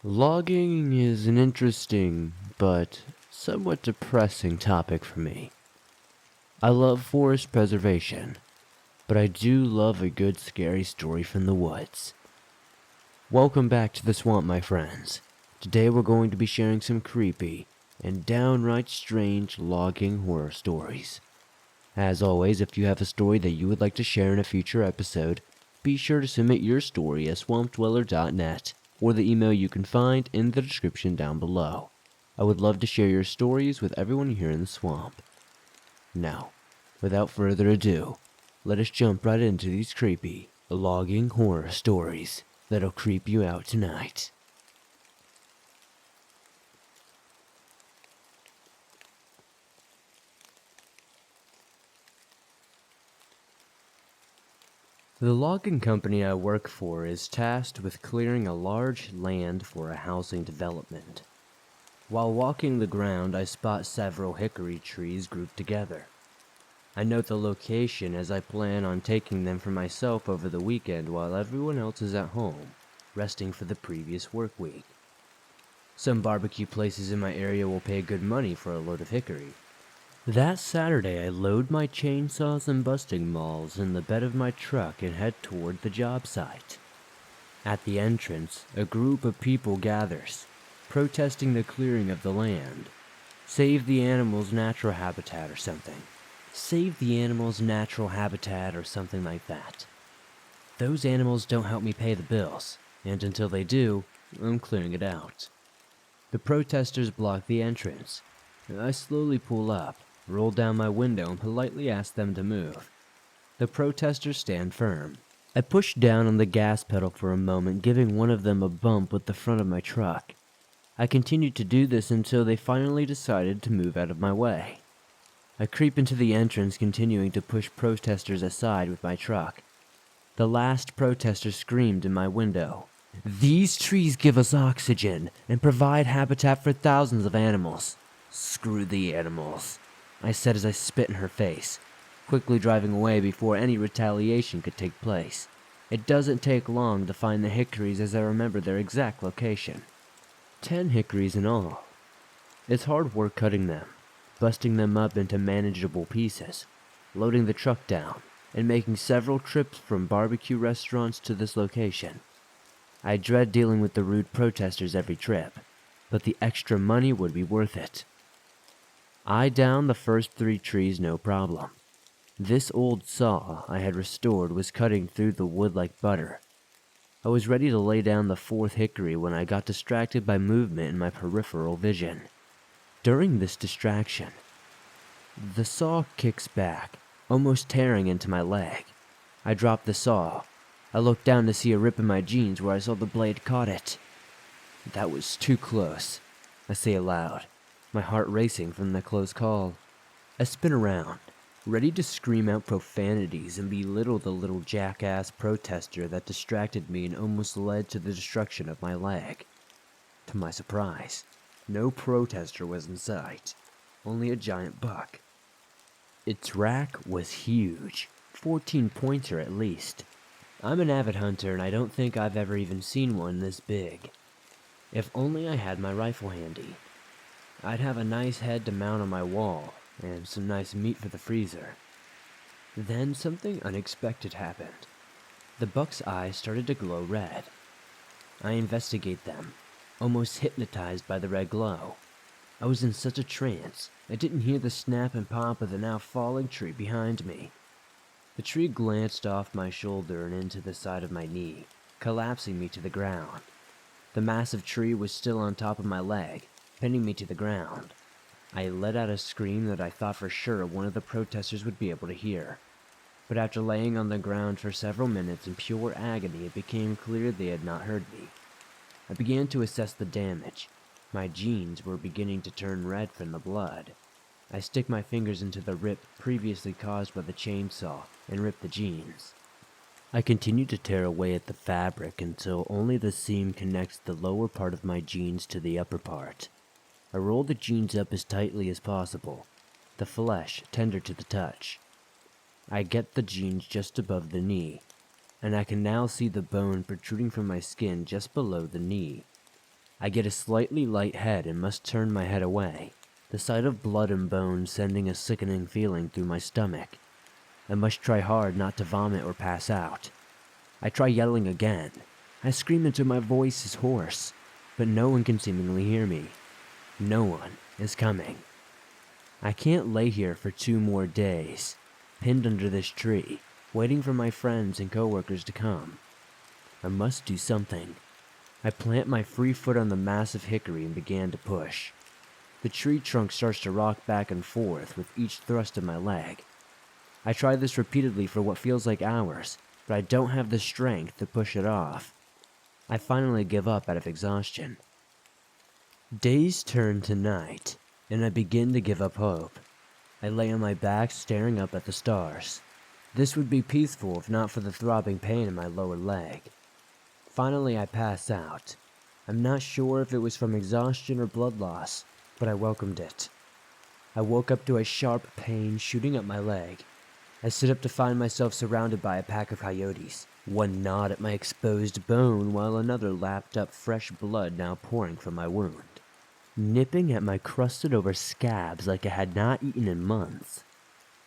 Logging is an interesting, but somewhat depressing topic for me. I love forest preservation, but I do love a good scary story from the woods. Welcome back to the swamp, my friends. Today we're going to be sharing some creepy and downright strange logging horror stories. As always, if you have a story that you would like to share in a future episode, be sure to submit your story at swampdweller.net or the email you can find in the description down below. I would love to share your stories with everyone here in the swamp. Now, without further ado, let us jump right into these creepy logging horror stories that'll creep you out tonight. The logging company I work for is tasked with clearing a large land for a housing development. While walking the ground, I spot several hickory trees grouped together. I note the location as I plan on taking them for myself over the weekend while everyone else is at home, resting for the previous work week. Some barbecue places in my area will pay good money for a load of hickory. That Saturday, I load my chainsaws and busting mauls in the bed of my truck and head toward the job site. At the entrance, a group of people gathers, protesting the clearing of the land. Save the animals' natural habitat or something. Save the animals' natural habitat or something like that. Those animals don't help me pay the bills, and until they do, I'm clearing it out. The protesters block the entrance. I slowly pull up, roll down my window, and politely ask them to move. The protesters stand firm. I push down on the gas pedal for a moment, giving one of them a bump with the front of my truck. I continued to do this until they finally decided to move out of my way. I creep into the entrance, continuing to push protesters aside with my truck. The last protester screamed in my window, "These trees give us oxygen and provide habitat for thousands of animals." "Screw the animals," I said as I spit in her face, quickly driving away before any retaliation could take place. It doesn't take long to find the hickories as I remember their exact location. 10 hickories in all. It's hard work cutting them, busting them up into manageable pieces, loading the truck down, and making several trips from barbecue restaurants to this location. I dread dealing with the rude protesters every trip, but the extra money would be worth it. I downed the first 3 trees no problem. This old saw I had restored was cutting through the wood like butter. I was ready to lay down the 4th hickory when I got distracted by movement in my peripheral vision. During this distraction, the saw kicks back, almost tearing into my leg. I dropped the saw. I looked down to see a rip in my jeans where I saw the blade caught it. That was too close, I say aloud, my heart racing from the close call. I spin around, ready to scream out profanities and belittle the little jackass protester that distracted me and almost led to the destruction of my leg. To my surprise, no protester was in sight, only a giant buck. Its rack was huge, 14-pointer at least. I'm an avid hunter and I don't think I've ever even seen one this big. If only I had my rifle handy. I'd have a nice head to mount on my wall, and some nice meat for the freezer. Then something unexpected happened. The buck's eyes started to glow red. I investigate them, almost hypnotized by the red glow. I was in such a trance, I didn't hear the snap and pop of the now falling tree behind me. The tree glanced off my shoulder and into the side of my knee, collapsing me to the ground. The massive tree was still on top of my leg, pinning me to the ground. I let out a scream that I thought for sure one of the protesters would be able to hear. But after laying on the ground for several minutes in pure agony, it became clear they had not heard me. I began to assess the damage. My jeans were beginning to turn red from the blood. I stick my fingers into the rip previously caused by the chainsaw and rip the jeans. I continue to tear away at the fabric until only the seam connects the lower part of my jeans to the upper part. I roll the jeans up as tightly as possible, the flesh tender to the touch. I get the jeans just above the knee, and I can now see the bone protruding from my skin just below the knee. I get a slightly light head and must turn my head away, the sight of blood and bones sending a sickening feeling through my stomach. I must try hard not to vomit or pass out. I try yelling again. I scream until my voice is hoarse, but no one can seemingly hear me. No one is coming. I can't lay here for 2 more days, pinned under this tree, waiting for my friends and coworkers to come. I must do something. I plant my free foot on the massive hickory and began to push. The tree trunk starts to rock back and forth with each thrust of my leg. I try this repeatedly for what feels like hours, but I don't have the strength to push it off. I finally give up out of exhaustion. Days turn to night, and I begin to give up hope. I lay on my back staring up at the stars. This would be peaceful if not for the throbbing pain in my lower leg. Finally, I pass out. I'm not sure if it was from exhaustion or blood loss, but I welcomed it. I woke up to a sharp pain shooting up my leg. I sit up to find myself surrounded by a pack of coyotes. One gnawed at my exposed bone while another lapped up fresh blood now pouring from my wound, nipping at my crusted over scabs like I had not eaten in months.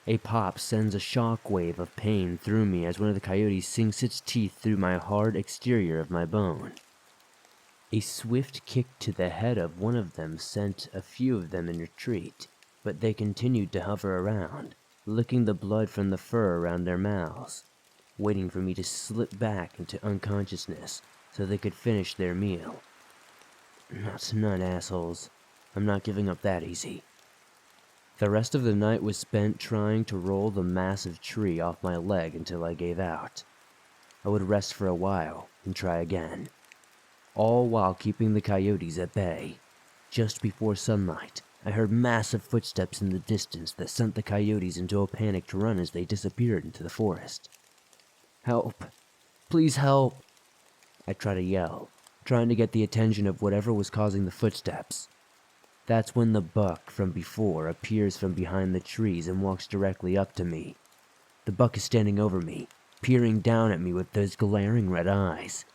A pop sends a shockwave of pain through me as one of the coyotes sinks its teeth through my hard exterior of my bone. A swift kick to the head of one of them sent a few of them in retreat, but they continued to hover around, licking the blood from the fur around their mouths, waiting for me to slip back into unconsciousness so they could finish their meal. Not tonight, assholes. I'm not giving up that easy. The rest of the night was spent trying to roll the massive tree off my leg until I gave out. I would rest for a while and try again, all while keeping the coyotes at bay. Just before sunlight, I heard massive footsteps in the distance that sent the coyotes into a panicked run as they disappeared into the forest. Help! Please help! I try to yell, trying to get the attention of whatever was causing the footsteps. That's when the buck from before appears from behind the trees and walks directly up to me. The buck is standing over me, peering down at me with those glaring red eyes.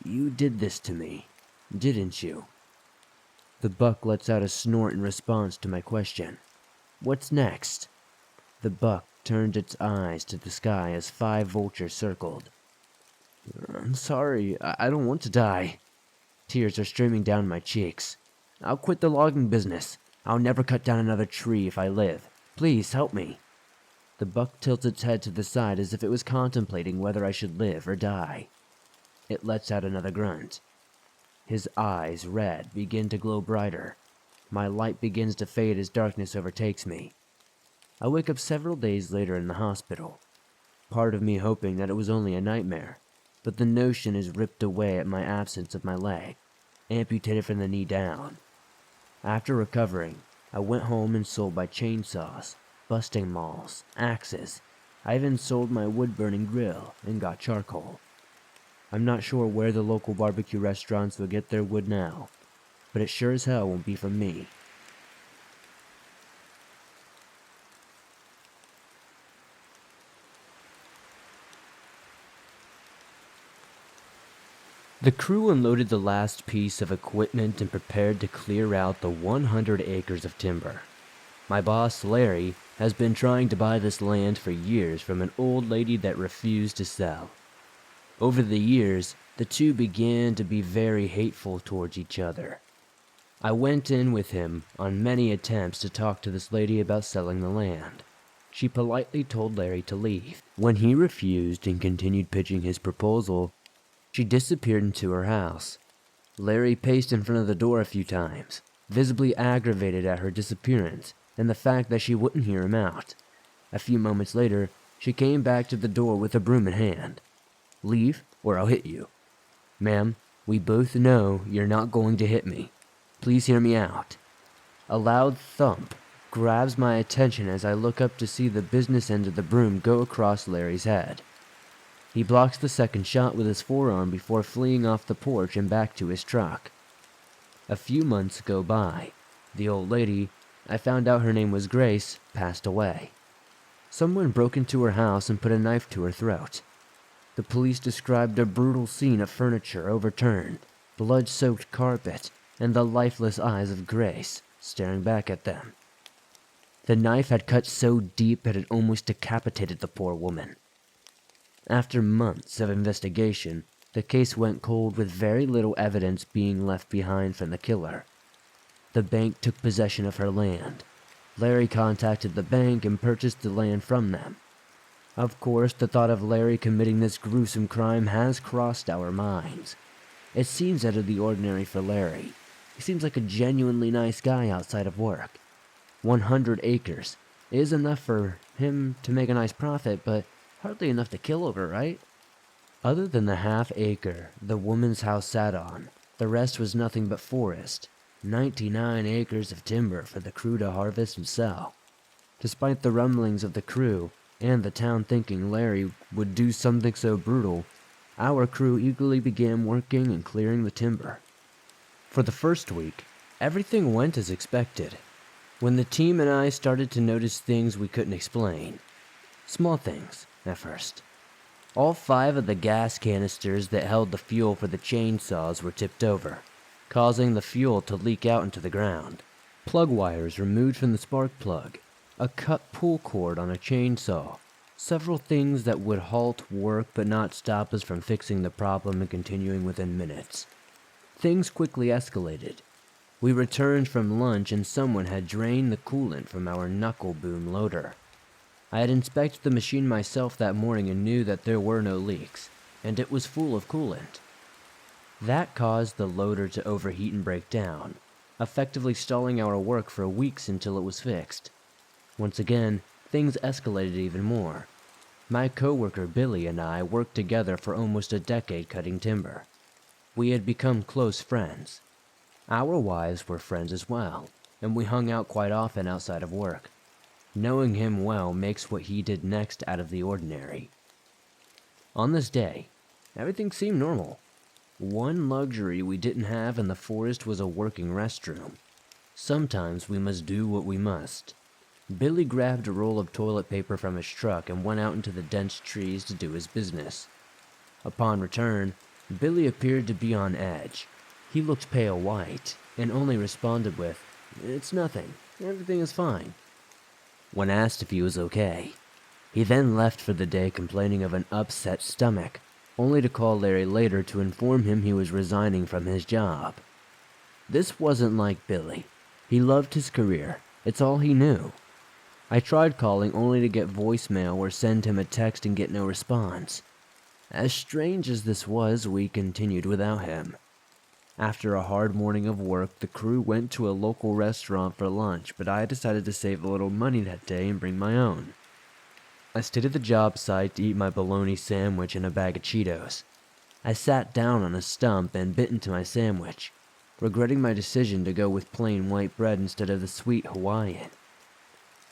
You did this to me, didn't you? The buck lets out a snort in response to my question. What's next? The buck turned its eyes to the sky as 5 vultures circled. I'm sorry, I don't want to die. Tears are streaming down my cheeks. I'll quit the logging business. I'll never cut down another tree if I live. Please help me. The buck tilts its head to the side as if it was contemplating whether I should live or die. It lets out another grunt. His eyes, red, begin to glow brighter. My light begins to fade as darkness overtakes me. I wake up several days later in the hospital, part of me hoping that it was only a nightmare, but the notion is ripped away at my absence of my leg, amputated from the knee down. After recovering, I went home and sold my chainsaws, busting mauls, axes. I even sold my wood-burning grill and got charcoal. I'm not sure where the local barbecue restaurants will get their wood now, but it sure as hell won't be from me. The crew unloaded the last piece of equipment and prepared to clear out the 100 acres of timber. My boss, Larry, has been trying to buy this land for years from an old lady that refused to sell. Over the years, the two began to be very hateful towards each other. I went in with him on many attempts to talk to this lady about selling the land. She politely told Larry to leave. When he refused and continued pitching his proposal, she disappeared into her house. Larry paced in front of the door a few times, visibly aggravated at her disappearance and the fact that she wouldn't hear him out. A few moments later, she came back to the door with a broom in hand. Leave, or I'll hit you. Ma'am, we both know you're not going to hit me. Please hear me out. A loud thump grabs my attention as I look up to see the business end of the broom go across Larry's head. He blocks the second shot with his forearm before fleeing off the porch and back to his truck. A few months go by. The old lady, I found out her name was Grace, passed away. Someone broke into her house and put a knife to her throat. The police described a brutal scene of furniture overturned, blood-soaked carpet, and the lifeless eyes of Grace staring back at them. The knife had cut so deep it had almost decapitated the poor woman. After months of investigation, the case went cold with very little evidence being left behind from the killer. The bank took possession of her land. Larry contacted the bank and purchased the land from them. Of course, the thought of Larry committing this gruesome crime has crossed our minds. It seems out of the ordinary for Larry. He seems like a genuinely nice guy outside of work. 100 acres is enough for him to make a nice profit, but hardly enough to kill over, right? Other than the half acre the woman's house sat on, the rest was nothing but forest. 99 acres of timber for the crew to harvest and sell. Despite the rumblings of the crew and the town thinking Larry would do something so brutal, our crew eagerly began working and clearing the timber. For the first week, everything went as expected. When the team and I started to notice things we couldn't explain. Small things, at first. All 5 of the gas canisters that held the fuel for the chainsaws were tipped over, causing the fuel to leak out into the ground. Plug wires removed from the spark plug, a cut pull cord on a chainsaw, several things that would halt work but not stop us from fixing the problem and continuing within minutes. Things quickly escalated. We returned from lunch and someone had drained the coolant from our knuckle boom loader. I had inspected the machine myself that morning and knew that there were no leaks, and it was full of coolant. That caused the loader to overheat and break down, effectively stalling our work for weeks until it was fixed. Once again, things escalated even more. My coworker Billy and I worked together for almost a decade cutting timber. We had become close friends. Our wives were friends as well, and we hung out quite often outside of work. Knowing him well makes what he did next out of the ordinary. On this day, everything seemed normal. One luxury we didn't have in the forest was a working restroom. Sometimes we must do what we must. Billy grabbed a roll of toilet paper from his truck and went out into the dense trees to do his business. Upon return, Billy appeared to be on edge. He looked pale white, and only responded with, "It's nothing. Everything is fine." When asked if he was okay, he then left for the day complaining of an upset stomach, only to call Larry later to inform him he was resigning from his job. This wasn't like Billy. He loved his career. It's all he knew. I tried calling only to get voicemail or send him a text and get no response. As strange as this was, we continued without him. After a hard morning of work, the crew went to a local restaurant for lunch, but I decided to save a little money that day and bring my own. I stayed at the job site to eat my bologna sandwich and a bag of Cheetos. I sat down on a stump and bit into my sandwich, regretting my decision to go with plain white bread instead of the sweet Hawaiian.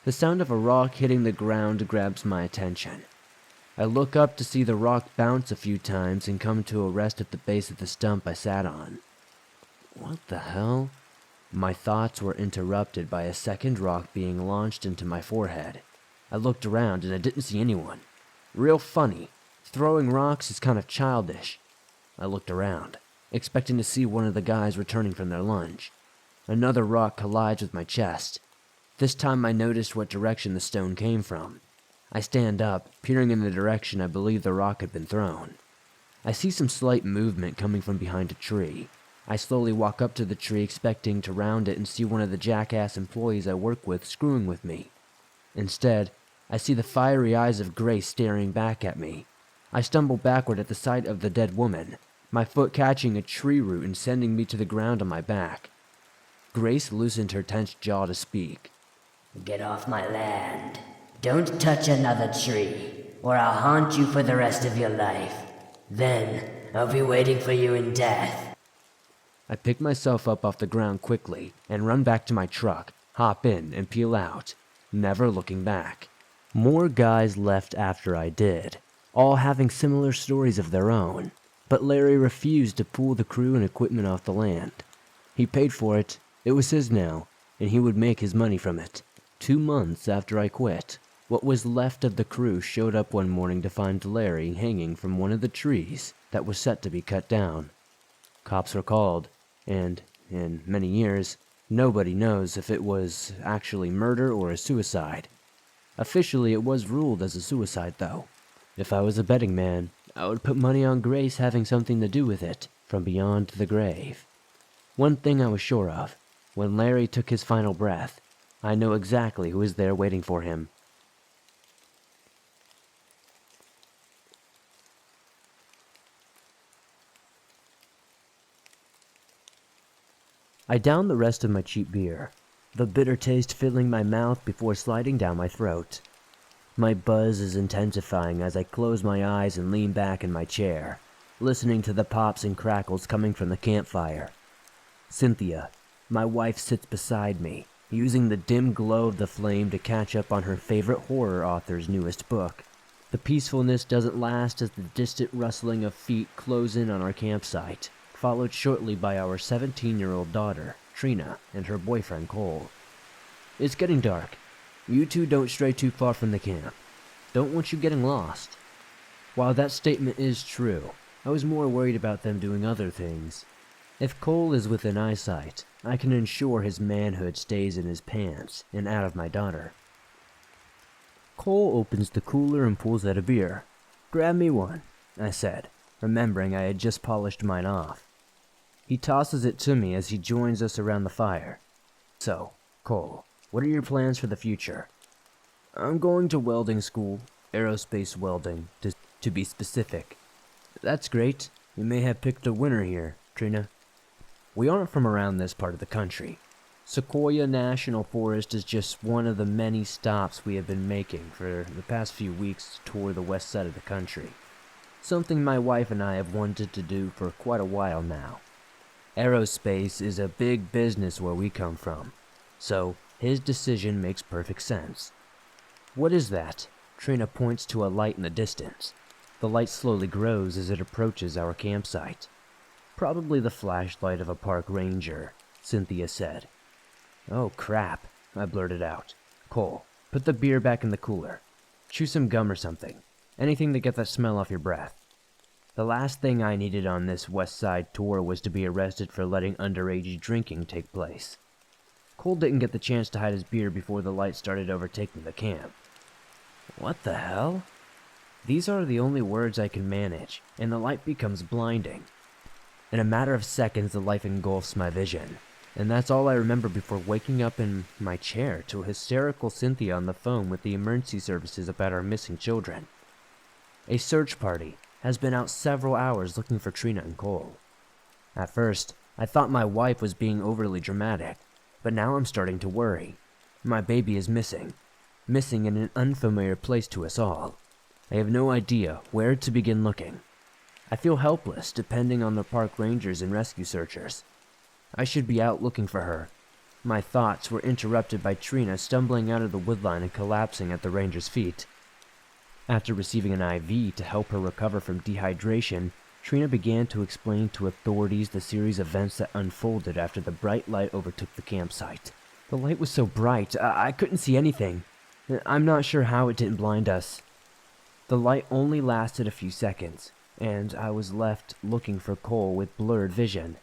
The sound of a rock hitting the ground grabs my attention. I look up to see the rock bounce a few times and come to a rest at the base of the stump I sat on. What the hell? My thoughts were interrupted by a second rock being launched into my forehead. I looked around and I didn't see anyone. Real funny. Throwing rocks is kind of childish. I looked around, expecting to see one of the guys returning from their lunch. Another rock collides with my chest. This time I noticed what direction the stone came from. I stand up, peering in the direction I believe the rock had been thrown. I see some slight movement coming from behind a tree. I slowly walk up to the tree expecting to round it and see one of the jackass employees I work with screwing with me. Instead, I see the fiery eyes of Grace staring back at me. I stumble backward at the sight of the dead woman, my foot catching a tree root and sending me to the ground on my back. Grace loosened her tense jaw to speak. "Get off my land. Don't touch another tree, or I'll haunt you for the rest of your life. Then, I'll be waiting for you in death." I pick myself up off the ground quickly and run back to my truck, hop in, and peel out, never looking back. More guys left after I did, all having similar stories of their own, but Larry refused to pull the crew and equipment off the land. He paid for it, it was his now, and he would make his money from it. 2 months after I quit, what was left of the crew showed up one morning to find Larry hanging from one of the trees that was set to be cut down. Cops were called, and, in many years, nobody knows if it was actually murder or a suicide. Officially, it was ruled as a suicide, though. If I was a betting man, I would put money on Grace having something to do with it, from beyond the grave. One thing I was sure of, when Larry took his final breath, I know exactly who was there waiting for him. I downed the rest of my cheap beer, the bitter taste filling my mouth before sliding down my throat. My buzz is intensifying as I close my eyes and lean back in my chair, listening to the pops and crackles coming from the campfire. Cynthia, my wife, sits beside me, using the dim glow of the flame to catch up on her favorite horror author's newest book. The peacefulness doesn't last as the distant rustling of feet close in on our campsite, followed shortly by our 17-year-old daughter, Trina, and her boyfriend, Cole. It's getting dark. You two don't stray too far from the camp. Don't want you getting lost. While that statement is true, I was more worried about them doing other things. If Cole is within eyesight, I can ensure his manhood stays in his pants and out of my daughter. Cole opens the cooler and pulls out a beer. "Grab me one," I said, remembering I had just polished mine off. He tosses it to me as he joins us around the fire. "So, Cole, what are your plans for the future?" "I'm going to welding school, aerospace welding, to be specific." "That's great. You may have picked a winner here, Trina." We aren't from around this part of the country. Sequoia National Forest is just one of the many stops we have been making for the past few weeks to tour the west side of the country. Something my wife and I have wanted to do for quite a while now. Aerospace is a big business where we come from, so his decision makes perfect sense. "What is that?" Trina points to a light in the distance. The light slowly grows as it approaches our campsite. "Probably the flashlight of a park ranger," Cynthia said. "Oh crap," I blurted out. "Cole, put the beer back in the cooler. Chew some gum or something. Anything to get that smell off your breath." The last thing I needed on this west side tour was to be arrested for letting underage drinking take place. Cole didn't get the chance to hide his beer before the light started overtaking the camp. "What the hell?" These are the only words I can manage, and the light becomes blinding. In a matter of seconds, the light engulfs my vision, and that's all I remember before waking up in my chair to a hysterical Cynthia on the phone with the emergency services about our missing children. A search party has been out several hours looking for Trina and Cole. At first, I thought my wife was being overly dramatic, but now I'm starting to worry. My baby is missing in an unfamiliar place to us all. I have no idea where to begin looking. I feel helpless depending on the park rangers and rescue searchers. I should be out looking for her. My thoughts were interrupted by Trina stumbling out of the woodline and collapsing at the ranger's feet. After receiving an IV to help her recover from dehydration, Trina began to explain to authorities the series of events that unfolded after the bright light overtook the campsite. The light was so bright, I couldn't see anything. I'm not sure how it didn't blind us. The light only lasted a few seconds, and I was left looking for Cole with blurred vision.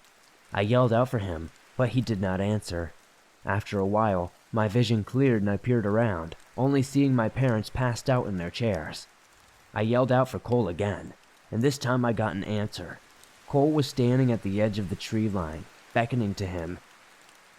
I yelled out for him, but he did not answer. After a while, my vision cleared and I peered around, only seeing my parents passed out in their chairs. I yelled out for Cole again, and this time I got an answer. Cole was standing at the edge of the tree line, beckoning to him.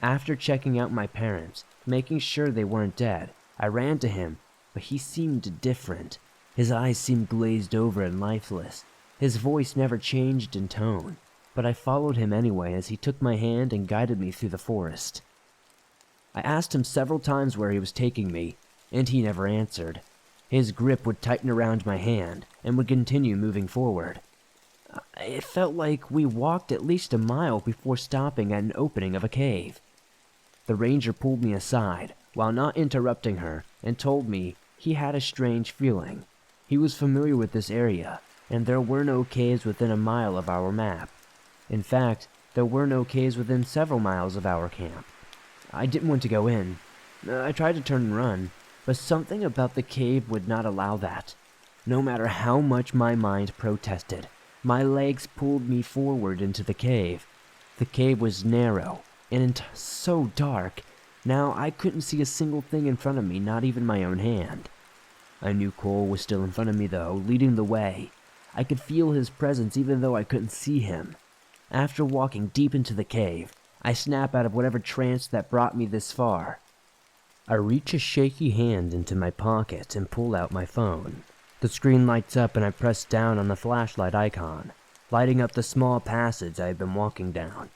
After checking out my parents, making sure they weren't dead, I ran to him, but he seemed different. His eyes seemed glazed over and lifeless. His voice never changed in tone, but I followed him anyway as he took my hand and guided me through the forest. I asked him several times where he was taking me, and he never answered. His grip would tighten around my hand and would continue moving forward. It felt like we walked at least a mile before stopping at an opening of a cave. The ranger pulled me aside, while not interrupting her, and told me he had a strange feeling. He was familiar with this area, and there were no caves within a mile of our map. In fact, there were no caves within several miles of our camp. I didn't want to go in. I tried to turn and run, but something about the cave would not allow that. No matter how much my mind protested, My legs pulled me forward into the cave. The cave was narrow and so dark. Now I couldn't see a single thing in front of me, not even my own hand. I knew Cole was still in front of me though, leading the way. I could feel his presence even though I couldn't see him. After walking deep into the cave, I snap out of whatever trance that brought me this far. I reach a shaky hand into my pocket and pull out my phone. The screen lights up and I press down on the flashlight icon, lighting up the small passage I had been walking down.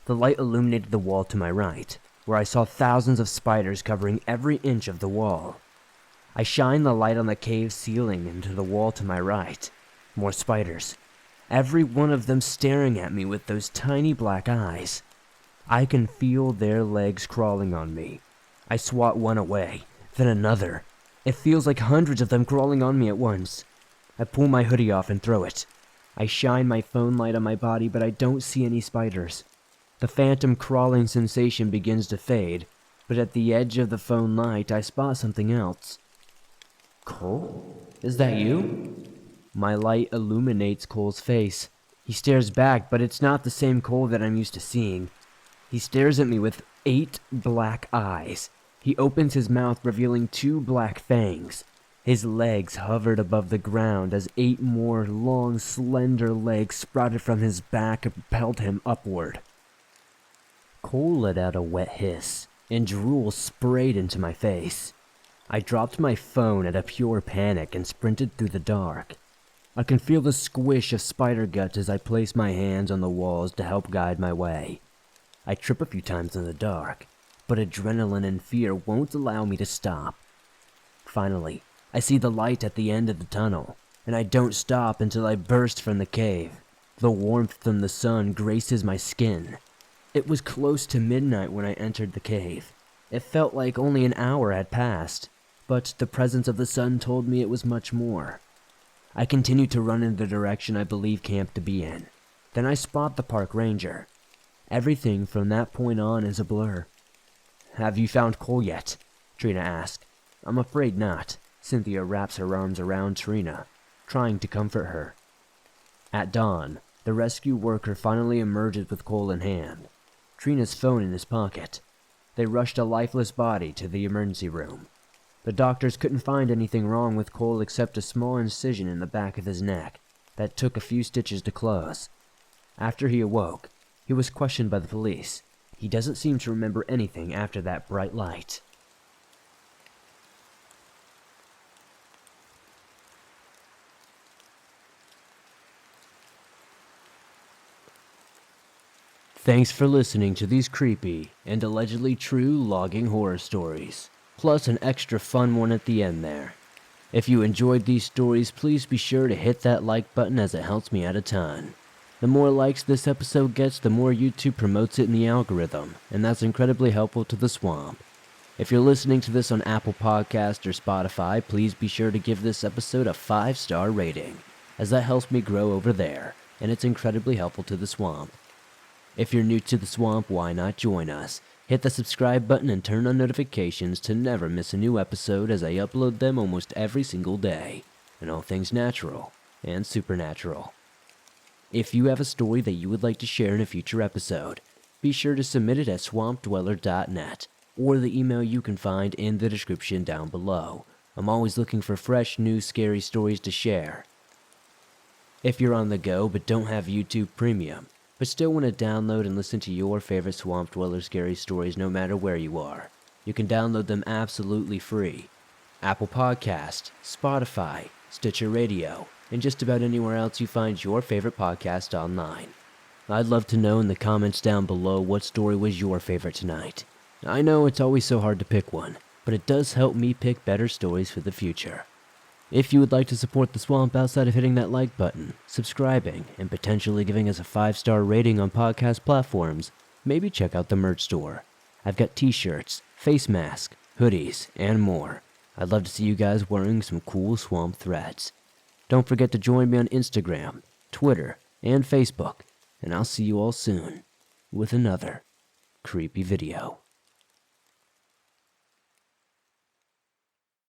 The light illuminated the wall to my right, where I saw thousands of spiders covering every inch of the wall. I shine the light on the cave ceiling into the wall to my right. More spiders. Every one of them staring at me with those tiny black eyes. I can feel their legs crawling on me. I swat one away, then another. It feels like hundreds of them crawling on me at once. I pull my hoodie off and throw it. I shine my phone light on my body, but I don't see any spiders. The phantom crawling sensation begins to fade, but at the edge of the phone light, I spot something else. Cole? Is that you? My light illuminates Cole's face. He stares back, but it's not the same Cole that I'm used to seeing. He stares at me with 8 black eyes. He opens his mouth, revealing 2 black fangs. His legs hovered above the ground as 8 more long, slender legs sprouted from his back and propelled him upward. Cole let out a wet hiss, and drool sprayed into my face. I dropped my phone at a pure panic and sprinted through the dark. I can feel the squish of spider guts as I place my hands on the walls to help guide my way. I trip a few times in the dark, but adrenaline and fear won't allow me to stop. Finally, I see the light at the end of the tunnel, and I don't stop until I burst from the cave. The warmth from the sun graces my skin. It was close to midnight when I entered the cave. It felt like only an hour had passed, but the presence of the sun told me it was much more. I continued to run in the direction I believe camp to be in. Then I spot the park ranger. Everything from that point on is a blur. "Have you found Cole yet?" Trina asked. I'm afraid not. Cynthia wraps her arms around Trina, trying to comfort her. At dawn, the rescue worker finally emerges with Cole in hand, Trina's phone in his pocket. They rushed a lifeless body to the emergency room. The doctors couldn't find anything wrong with Cole except a small incision in the back of his neck that took a few stitches to close. After he awoke, he was questioned by the police. He doesn't seem to remember anything after that bright light. Thanks for listening to these creepy and allegedly true logging horror stories, plus an extra fun one at the end there. If you enjoyed these stories, please be sure to hit that like button as it helps me out a ton. The more likes this episode gets, the more YouTube promotes it in the algorithm, and that's incredibly helpful to the swamp. If you're listening to this on Apple Podcasts or Spotify, please be sure to give this episode a 5-star rating, as that helps me grow over there, and it's incredibly helpful to the swamp. If you're new to the swamp, why not join us? Hit the subscribe button and turn on notifications to never miss a new episode, as I upload them almost every single day, and all things natural and supernatural. If you have a story that you would like to share in a future episode, be sure to submit it at swampdweller.net, or the email you can find in the description down below. I'm always looking for fresh, new, scary stories to share. If you're on the go but don't have YouTube Premium, but still want to download and listen to your favorite Swamp Dweller scary stories no matter where you are, you can download them absolutely free. Apple Podcast, Spotify, Stitcher Radio, and just about anywhere else you find your favorite podcast online. I'd love to know in the comments down below what story was your favorite tonight. I know it's always so hard to pick one, but it does help me pick better stories for the future. If you would like to support the swamp outside of hitting that like button, subscribing, and potentially giving us a 5-star rating on podcast platforms, maybe check out the merch store. I've got t-shirts, face masks, hoodies, and more. I'd love to see you guys wearing some cool swamp threads. Don't forget to join me on Instagram, Twitter, and Facebook, and I'll see you all soon with another creepy video.